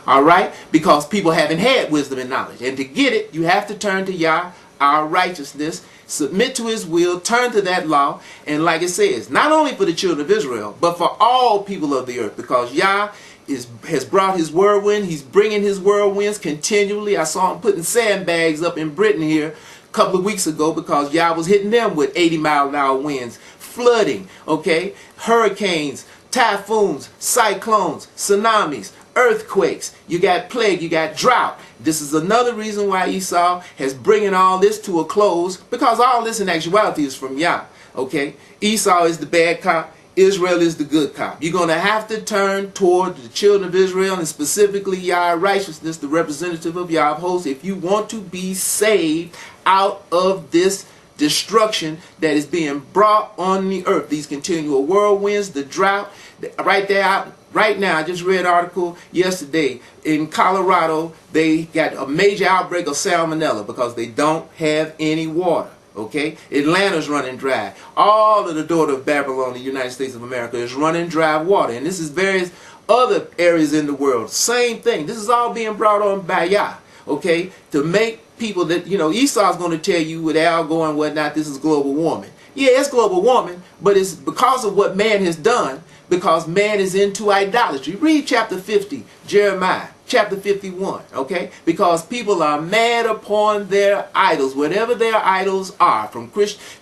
All right? Because people haven't had wisdom and knowledge. And to get it, you have to turn to Yhwh Our Righteousness, submit to his will, turn to that law, and like it says, not only for the children of Israel, but for all people of the earth, because Yah has brought his whirlwind. He's bringing his whirlwinds continually. I saw him putting sandbags up in Britain here a couple of weeks ago because Yah was hitting them with 80-mile-an-hour winds, flooding, okay, hurricanes, typhoons, cyclones, tsunamis, earthquakes. You got plague, you got drought. This is another reason why Esau has bringing all this to a close, because all this in actuality is from Yah. Okay, Esau is the bad cop, Israel is the good cop. You're going to have to turn toward the children of Israel, and specifically Yhwh Righteousness, the representative of Yah of hosts, if you want to be saved out of this destruction that is being brought on the earth. These continual whirlwinds, the drought, right there out. Right now, I just read an article yesterday in Colorado. They got a major outbreak of salmonella because they don't have any water. Okay, Atlanta's running dry. All of the daughter of Babylon, the United States of America, is running dry water, and this is various other areas in the world. Same thing. This is all being brought on by Yah. Okay, to make people that, you know, Esau's going to tell you with Al Gore and whatnot, this is global warming. Yeah, it's global warming, but it's because of what man has done. Because man is into idolatry. Read chapter 50, Jeremiah, chapter 51, okay? Because people are mad upon their idols, whatever their idols are, from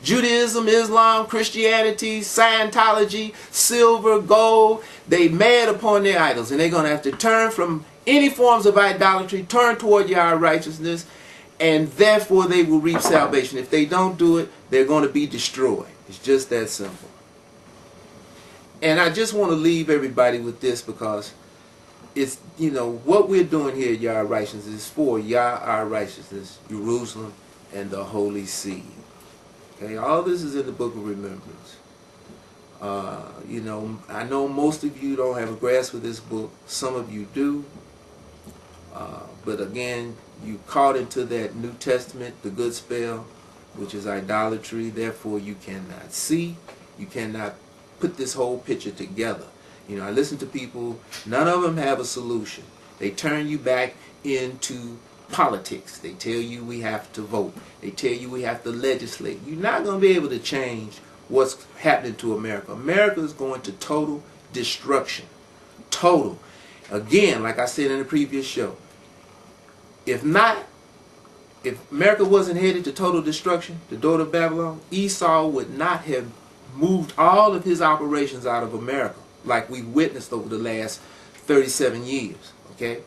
Judaism, Islam, Christianity, Scientology, silver, gold. They mad upon their idols, and they're going to have to turn from any forms of idolatry, turn toward Yhwh Righteousness, and therefore they will reap salvation. If they don't do it, they're going to be destroyed. It's just that simple. And I just want to leave everybody with this, because it's, you know, what we're doing here at Yhwh Righteousness is for Yhwh Our Righteousness, Jerusalem, and the Holy See. Okay, all this is in the book of remembrance. You know, I know most of you don't have a grasp of this book. Some of you do. But again, you caught into that New Testament, the good spell, which is idolatry. Therefore, you cannot see. You cannot put this whole picture together. You know, I listen to people, none of them have a solution. They turn you back into politics. They tell you we have to vote. They tell you we have to legislate. You're not going to be able to change what's happening to America. America is going to total destruction. Total. Again, like I said in the previous show, if America wasn't headed to total destruction, the daughter of Babylon, Esau would not have moved all of his operations out of America like we witnessed over the last 37 years. Okay,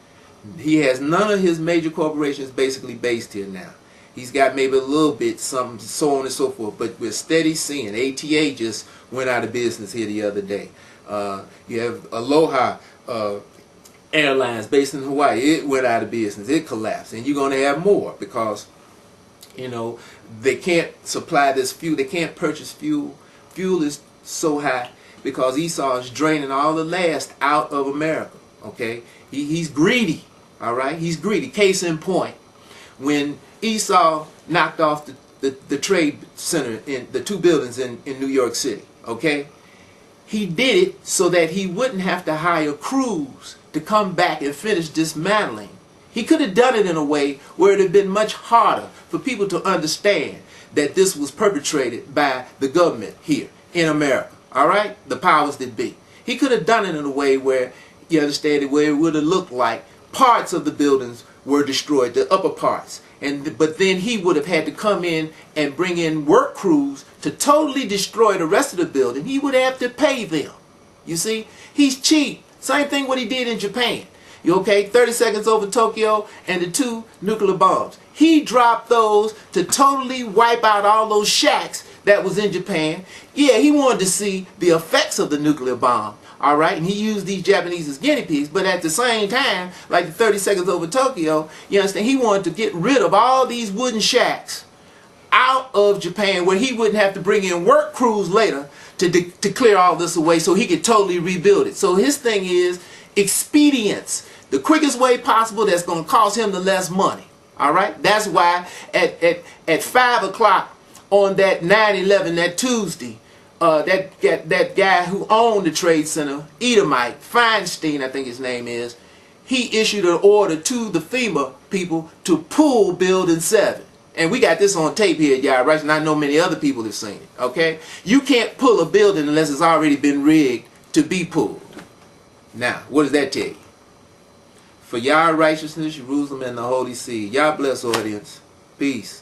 he has none of his major corporations basically based here now. He's got maybe a little bit, some, so on and so forth, but we're steady seeing. ATA just went out of business here the other day. You have Aloha Airlines based in Hawaii. It went out of business. It collapsed, and you're going to have more because, you know, they can't supply this fuel. They can't purchase fuel. Fuel is so high because Esau is draining all the last out of America. Okay, he's greedy. All right, he's greedy. Case in point, when Esau knocked off the trade center in the two buildings in New York City. Okay, he did it so that he wouldn't have to hire crews to come back and finish dismantling. He could have done it in a way where it would have been much harder for people to understand that this was perpetrated by the government here in America. All right? The powers that be. He could have done it in a way where, you understand it, where it would have looked like parts of the buildings were destroyed, the upper parts. But then he would have had to come in and bring in work crews to totally destroy the rest of the building. He would have to pay them. You see? He's cheap. Same thing what he did in Japan. You okay? 30 seconds over Tokyo and the 2 nuclear bombs. He dropped those to totally wipe out all those shacks that was in Japan. Yeah, he wanted to see the effects of the nuclear bomb. All right, and he used these Japanese as guinea pigs, but at the same time, like the 30 seconds over Tokyo, you understand, he wanted to get rid of all these wooden shacks out of Japan where he wouldn't have to bring in work crews later to clear all this away so he could totally rebuild it. So his thing is expedience, the quickest way possible that's going to cost him the less money. All right, that's why at 5 o'clock on that 9/11, that Tuesday, that guy who owned the Trade Center, Edomite, Feinstein, I think his name is, he issued an order to the FEMA people to pull Building 7. And we got this on tape here at Yhwh Our Righteousness, and I know many other people have seen it, okay? You can't pull a building unless it's already been rigged to be pulled. Now, what does that tell you? For Yhwh Our Righteousness, Jerusalem, and the Holy See. Y'all bless, audience. Peace.